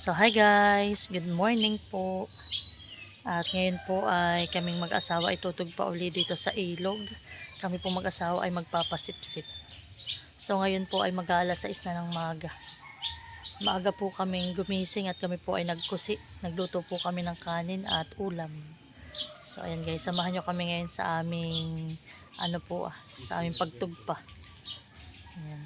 So hi guys, good morning po. At ngayon po ay kaming mag-asawa ay tutugpa uli dito sa ilog. Kami po mag-asawa ay magpapasipsip. So ngayon po ay mag-aalas 6 na ng maga. Maaga po kaming gumising at kami po ay nagkusi. Nagluto po kami ng kanin at ulam. So ayan guys, samahan nyo kami ngayon sa aming sa aming pagtugpa. Ayan.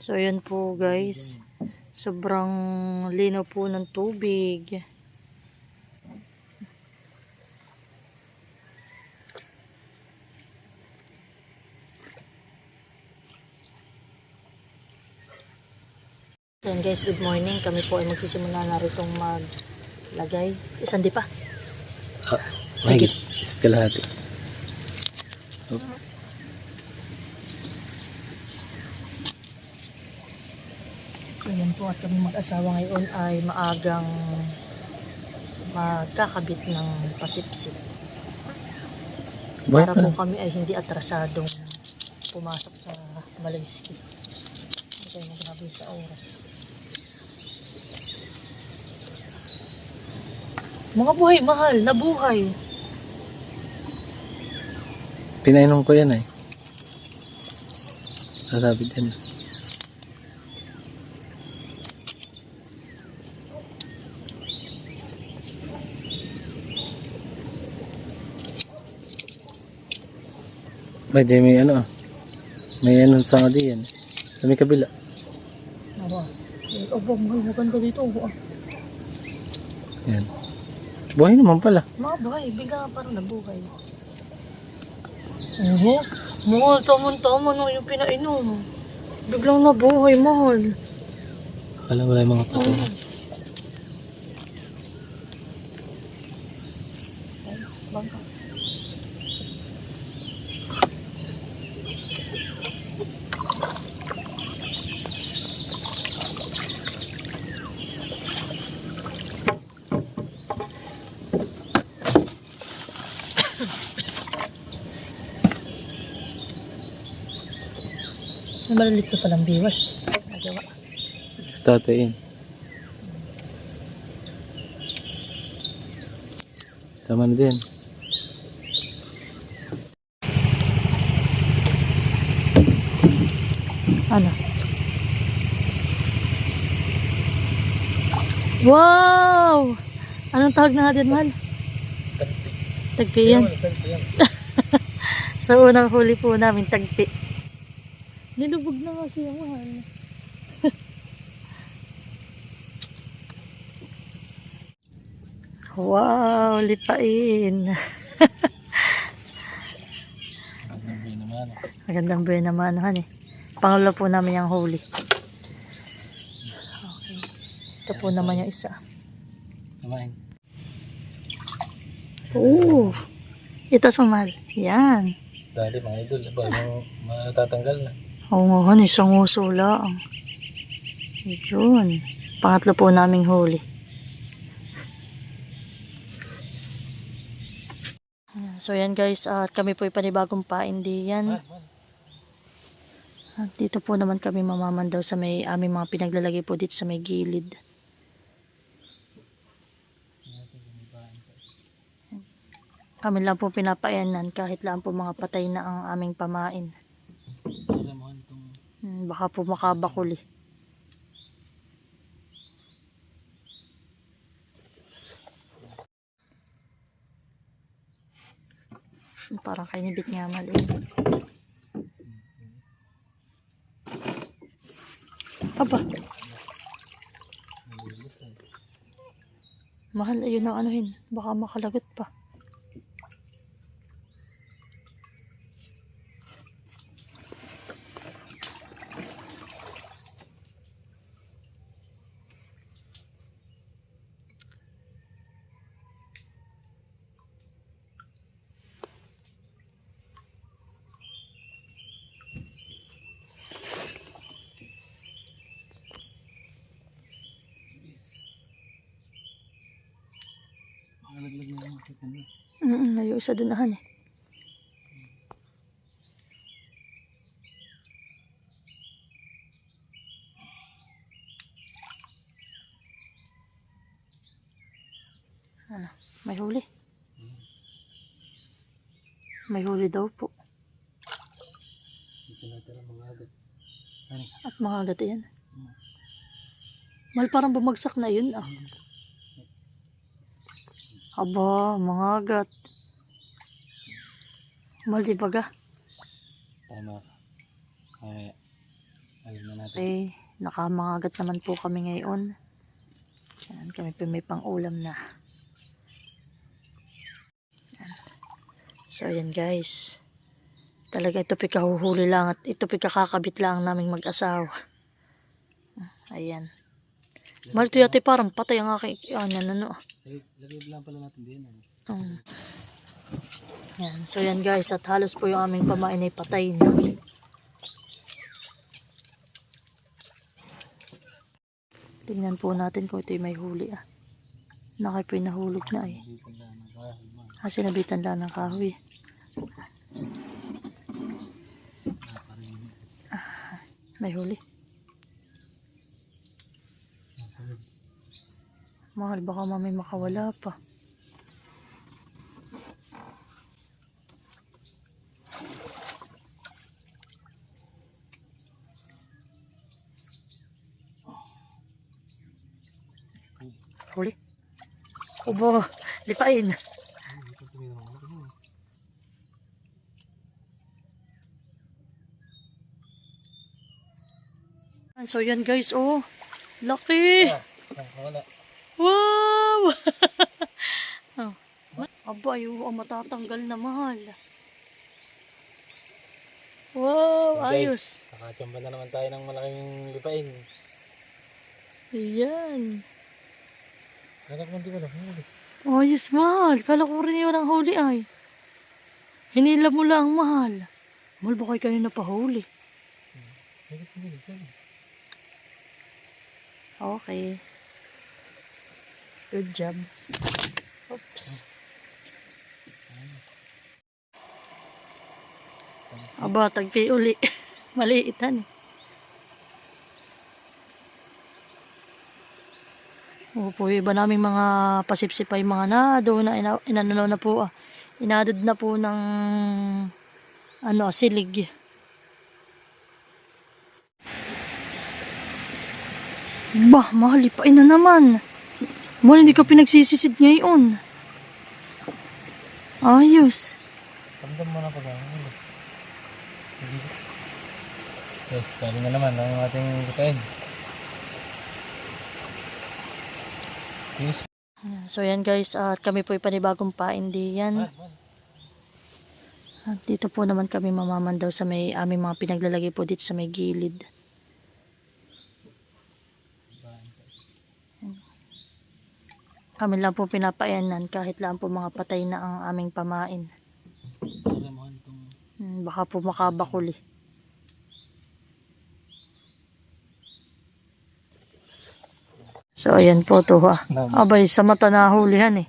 So yun po guys, sobrang linaw po ng tubig. So yun guys, good morning. Kami po ay magsisimula na ritong maglagay. Isang di pa? Mahigit. Kalahati. So yun po, at kami mag-asawa ngayon ay maagang magkakabit ng pasipsip. Para po kami ay hindi atrasadong pumasok sa Malaysia. Hindi tayo maghabi sa oras. Mga buhay, mahal, nabuhay. Pinainom ko yan eh. Sasabi dyan. May ano ah. May ano sa nga diyan. Sa may kabila. Aba, maganda dito. Yan. Buhay naman pala. Mga buhay, bigla parang nabuhay. Oo, mahal, tama-tama na yung pinainom. Biglang nabuhay, mahal. Akala wala yung mga patay. Bangka. May maliliit na palang biwas. Nagawa. Statain. Tama na din. Ano? Wow! Anong tawag na natin, mahal? Tagpi yan. Sa unang huli po namin, tagpi. Nilubog na kasi yung mahal. Wow, lipain. Magandang buhay naman. Magandang buhay naman, han eh. Pangalawa po namin yung huli. Okay. Ito po naman yung isa. Tamain. Oo. Itas mo, mahal. Yan. Dali mga idol. Aba, yung matatanggal na. Oo nga, han. Isang uso lang. Yun. Pangatlo po naming huli. So yan guys, at kami po ipanibagong paindi yan. At dito po naman kami mamamandaw sa may aming mga pinaglalagay po dito sa may gilid. Kami lang po pinapainan kahit lang po mga patay na ang aming pamain. Baka po makabakuli. Parang kainibit nga mali. Aba. Mahal, ayun ang anuhin. Baka makalagot pa. Layo isa dun ahan eh. Ano? May huli. May huli daw po. Dito natin ang mga agad. Ano? At mga agat yan. Mal parang bumagsak na yun ah. Aba, mga agat. Mal di baga. Tama ka. Kaya, alam na natin. Okay, nakamangagat naman po kami ngayon. Yan, kami po may pang-ulam na. Yan. So, ayan guys. Talaga ito pikahuhuli lang at ito pikakakabit lang naming mag-asawa. Ayan. Malito yate parang patay ang aking ano. Lagay lang pala natin din. Yan. So, yan guys. At halos po yung aming pamain ay patay na. Tingnan po natin kung ito may huli ah. Nakay po yung nahulog na eh. Sinabitan lang ng kahoy. May huli. Mahal, baka mamay makawala pa. Huli. Ubo, lipain. So yan guys, oh. Laki. Wala. Wow! Oh. Aba, yung matatanggal na mahal. Wow, ayos. Nakachamba na naman tayo ng malaking lipain. Ayan. Kaya kung di ko lang huli. Ayos, mahal. Kala ko rin yun ang huli ay. Hinila mo lang, mahal. Mahal, baka kayo napahuli. Bakit hindi nagsabi? Okay. Good job. Oops. Aba, tagpi uli. Maliitan eh. Opo, iba naming mga pasipsipay mga nado na inano na po ah. Inadod na po ng ano, silig. Bah, mahal, ipain na naman. Mahal, hindi ka pinagsisisid ngayon. Ayos. Ramdam mo na pag huli. Yes, kali na naman ang ating lipain. Yes. So yan guys, at kami po ipanibagong pain diyan. At dito po naman kami mamamandaw sa may aming mga pinaglalagay po dito sa may gilid. Kami lang po pinapainan kahit lang po mga patay na ang aming pamain. Baka po makabakuli. So ayan po to ha. Abay sa mata na hulihan eh.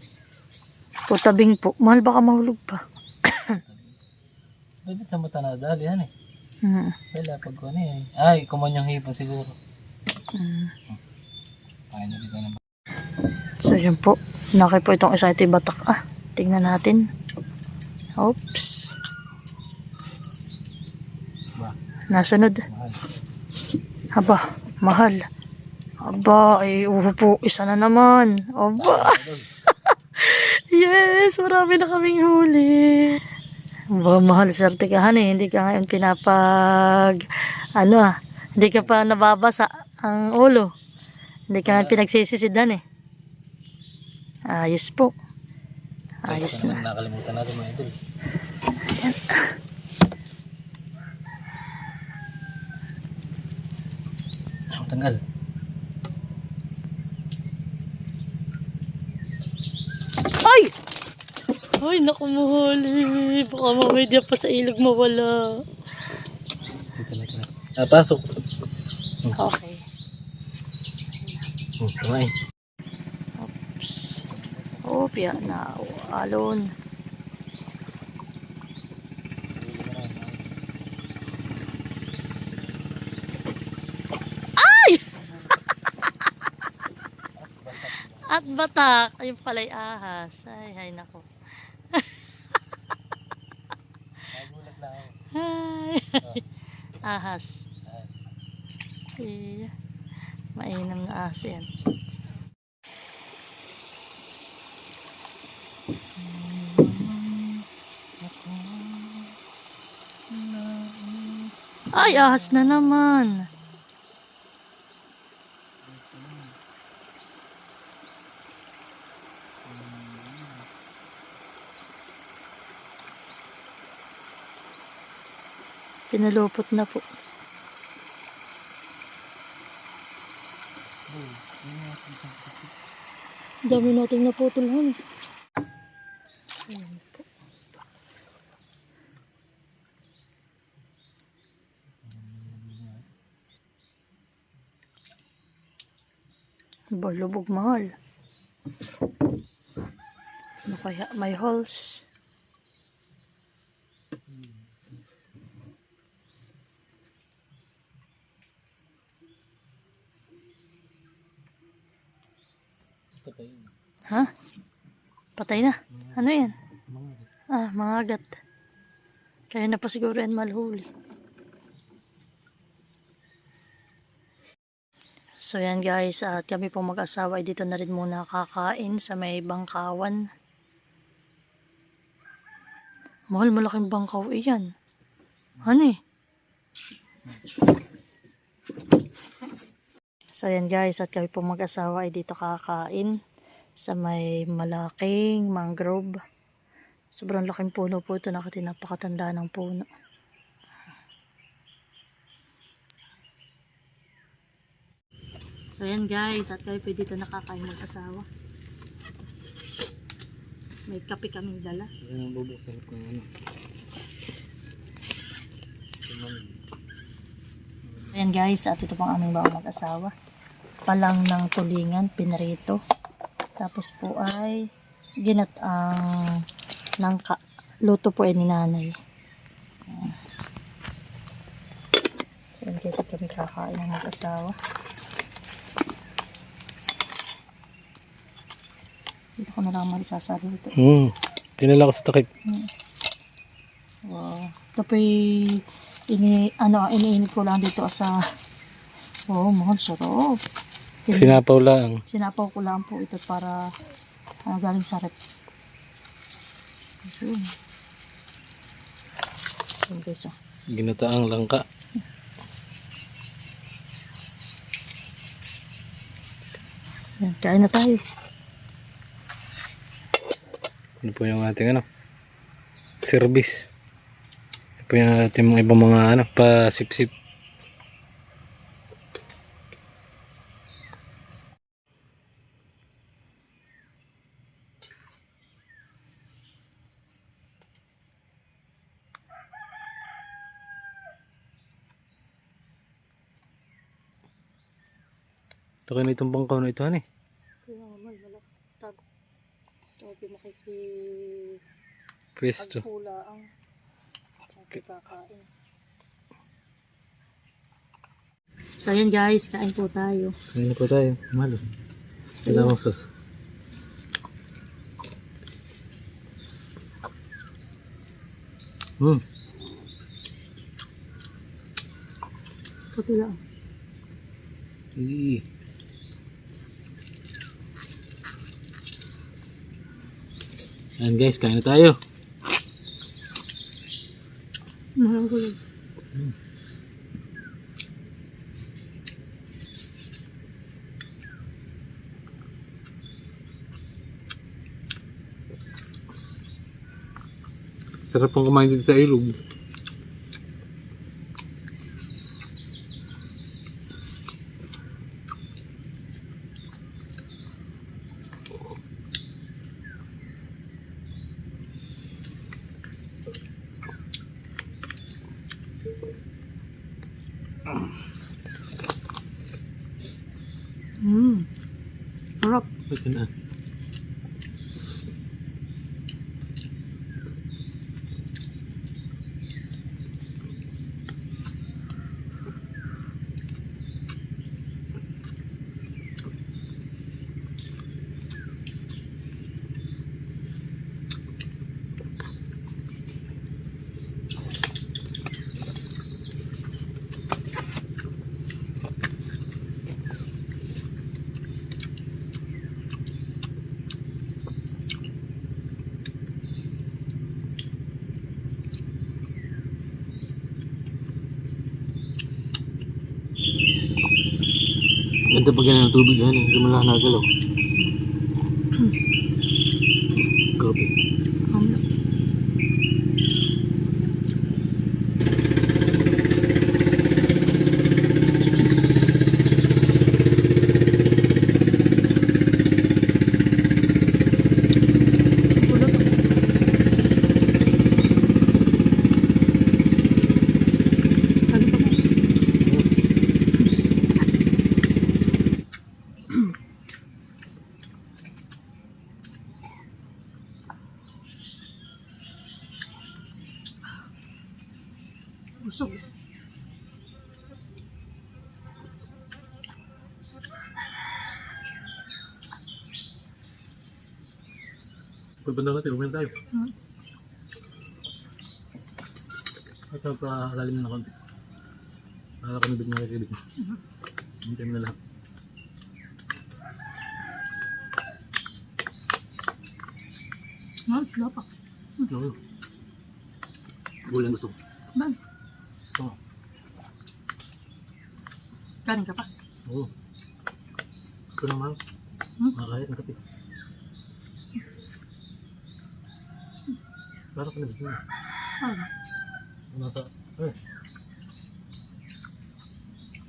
Putabing po. Mahal baka mahulog pa. Bakit sa mata na dali yan eh? Sila pag ano eh. Ay, kuman yung hipon siguro. Ay, nalita naman. So yun po. Nakay po itong isa ito batak. Ah, tingnan natin. Oops. Ba? Nasunod. Mahal. Aba, mahal. Aba, ay uho po. Isa na naman. Aba. Yes, marami na kaming huli. Aba, mahal. Swerte ka han eh. Hindi ka ngayon pinapag... Ano ah. Hindi ka pa nababasa ang ulo. Hindi ka ngayon pinagsisisidan eh. Ayos po. Ayos na. Nakalimutan natin mga idol. Ayan. Ang tanggal. Ay! Ay, naku mahuli. Baka mamay diyan pa sa ilog mawala. Dito natin. Pasok. Okay. Kamay. Oops. Oops. tilapia na alon. At batak, yung palay ahas. Ay, hay nako. Nagulat lang ako. Ay, ahas. Eh, mainam na ahas yan. Ay, ahas na naman. Pinalupot na po. Dami nating naputol. Ayan po. Lubog mahal. Ano kaya? May holes. Patay. Ha? Patay na. Ano yan? Ah, mga agat. Kaya na pa siguro yan malhuli. So yan guys, at kami po mag-asawa ay dito na rin muna kakain sa may bangkawan. Mahal, malaking bangkaw iyan. Hani? So yan guys, at kami po mag-asawa ay dito kakain sa may malaking mangrove. Sobrang laking puno po ito, napakatanda ng puno. So yan guys, at kami po dito nakakain mag-asawa. May kape kaming dala. Yan ang bubuksan ko ng ano. Ayan guys, at ito pang aming bawang mag-asawa. Palang ng tulingan, pinarito. Tapos po ay ginataang nangka. Luto po ay ni nanay. Ayan guys, at kami kakain ng mag-asawa. Dito ko na lang marisasari ito. Tinala ko sa takip. Wow. Ito po iniinit ko lang dito sa mahal, sarap. Sinapaw lang. Sinapaw ko lang po ito para galing sa rep. Ayun. Ayun guys, Ginataang langka. Yan, kain na tayo. Ano po yung ating ano? Service. Ano po yung ating mga ibang mga ano, pa-sip-sip. Ito kayo na itong bangkaw na ito, ano eh? Kaya naman, malaktab. Sabi Pwesto. pula ang kakain. So yan guys, kain po tayo. Kain na po tayo. Malo. Kailangan sauce. Pati lang. Ayan guys, kain na tayo. Mahal ko yun. Sarap pong kumain dito sa ilog. Sarap. Ito na. Ganda pag ganun ng tubig, ano, hindi mo lang nagalaw. Copy. Busog. Pagbanda natin, umain tayo. Hmm. At napakalalim na ng konti. Para kami big na kikibig. Hintay mo na lahat. Sila pa. Oo. Gulang gusto ko. Man, Oo. kanin ka pa. Oo. Ito naman. Makakahit ng kape. Parang kanabig mo. Nasa,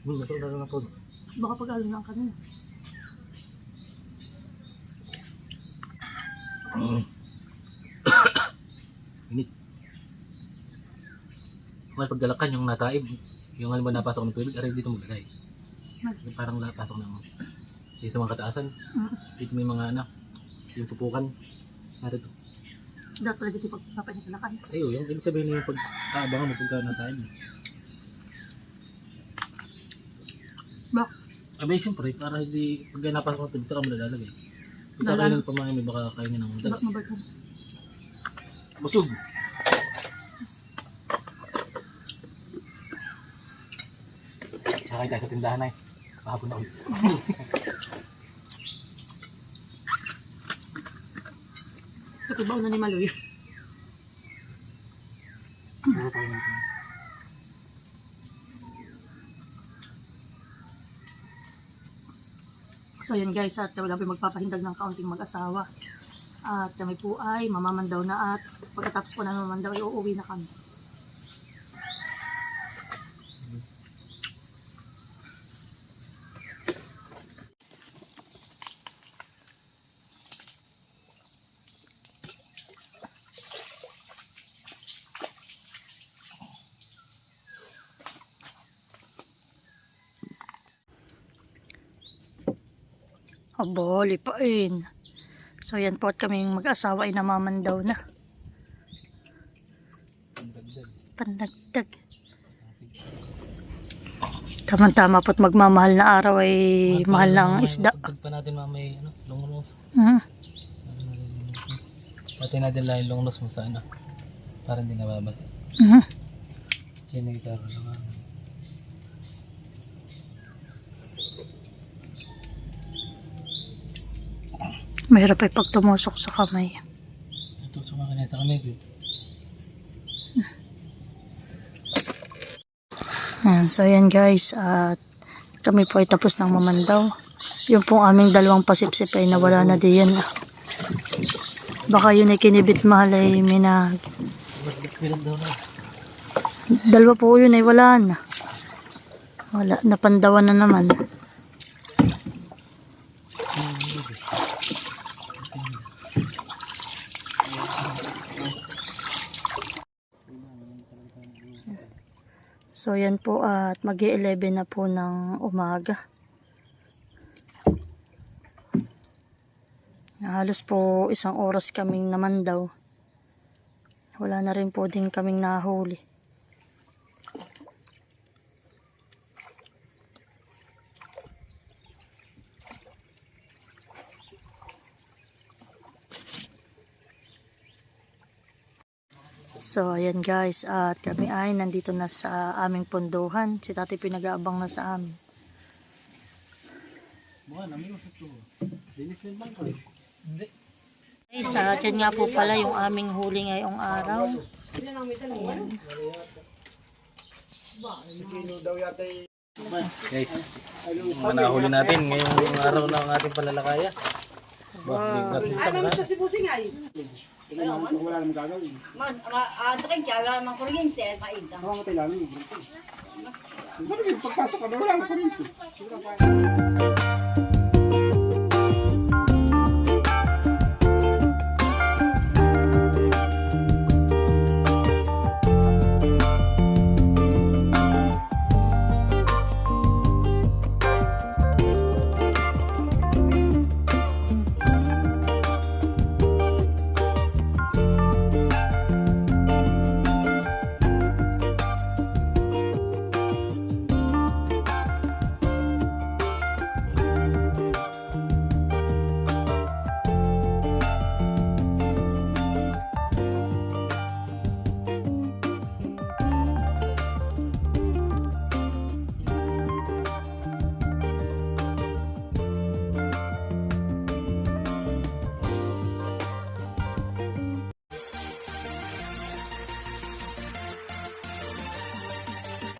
nasa na lang ako. Baka pag-alam na ang kanina. Init. Kung paggalakan yung nataib, yung alam mo napasok ng tubig, aray dito maglagay. Yung parang napasok ng dito mga kataasan. Dito may mga anak, yung pupukan. Narito. Dapat pala dito pagpapanitalakan. Ayo, yung ibig sabihin yung pag-aabangan mo pagka nataib. Bak, Abay, syempre, para hindi pagka napasok ng tubig, saka mo nalalagay. Pagka kainin ng pamain, may baka kainin ng dala. bak mabalik mo. Busog! Nakakita tayo sa tindahan na eh. Kahapon na ulit. Ito ba na ni Maloy? Puro tayo ng So yun guys, at wala po magpapahindag ng kaunting mag-asawa. At kami po ay mamamandaw na at pagkatapos po na mamandaw ay uuwi na kami. Abo, lipain. So yan po at kaming mag-asawa ay namamandaw na. Pandagdag. Tama-tama po't magmamahal na araw ay mahal na ang isda. Pagtag pa natin mamay, ano, longros. Mhm. Pati natin lang yung longros mo sa ano. Para hindi nababasa. Mhm. Yan yung gitara naman. Mahirap ay pag tumusok sa kamay. Natusok ka kanina sa kamay ko. Ayan, so yan guys, at kami po ay tapos ng mamandaw. Yung pong aming dalawang pasipsip ay nawala na diyan. Baka yun ay kinibit mahal ay minag. daw na. Dalawa po yun ay wala na. Wala, napandawan na naman. So yan po at mag-11 na po ng umaga. Halos po isang oras kaming naman daw. Wala na rin po din kaming nahuli. So ayan guys, at kami ay nandito na sa aming pondohan. Si Tati pinag-aabang na sa amin. Mukha namin yung sa to. Linis na bang ko eh. Hindi. Guys, at yan nga po pala yung aming huli ngayong araw. Ayan. Guys, mga nahuli natin ngayong araw na ang ating panlalakaya. Ano gusto si Busing ay? Wala naman gagawin. Ano kayo, wala namang kuryente, maida. Mamatay lang. Pagpasok ka na, wala akong kuryente.